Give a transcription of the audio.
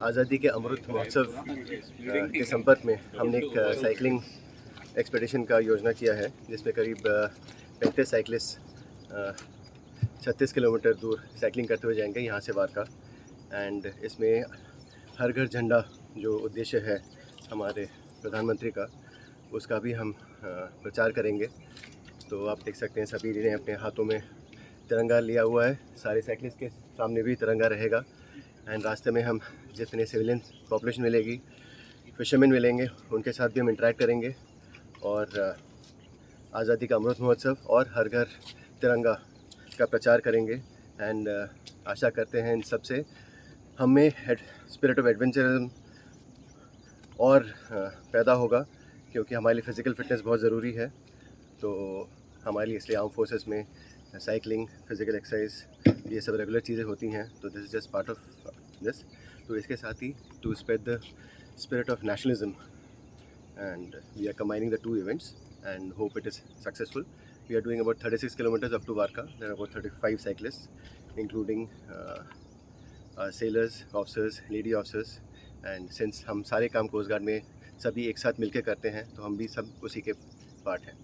आज़ादी के अमृत महोत्सव के संपर्क में हमने एक साइकिलिंग एक्सपेडिशन का योजना किया है, जिसमें करीब 35 साइकिलिस्ट 36 किलोमीटर दूर साइकिलिंग करते हुए जाएंगे यहाँ से वारका। एंड इसमें हर घर झंडा जो उद्देश्य है हमारे प्रधानमंत्री का, उसका भी हम प्रचार करेंगे। तो आप देख सकते हैं सभी ने अपने हाथों में तिरंगा लिया हुआ है, सारे साइकिलिस्ट के सामने भी तिरंगा रहेगा। एंड रास्ते में हम जितने सिविलियन पॉपुलेशन मिलेगी, फिशरमैन मिलेंगे, उनके साथ भी हम इंटरेक्ट करेंगे और आज़ादी का अमृत महोत्सव और हर घर तिरंगा का प्रचार करेंगे। एंड आशा करते हैं इन सब से हमें स्पिरिट ऑफ एडवेंचरिज्म और पैदा होगा, क्योंकि हमारे लिए फ़िज़िकल फिटनेस बहुत ज़रूरी है। तो हमारे लिए इसलिए आर्म फोर्सेस में साइकिलिंग, फ़िज़िकल एक्सरसाइज, ये सब रेगुलर चीज़ें होती हैं। तो this is just part of this. तो इसके साथ ही to spread the spirit of nationalism, and we are combining the two events and hope it is successful. We are doing about 36 kilometers up to Varka. There are about 35 cyclists, including sailors, officers, lady officers. And since हम सारे काम coast guard में सभी एक साथ मिलकर करते हैं, तो हम भी सब उसी के पार्ट हैं।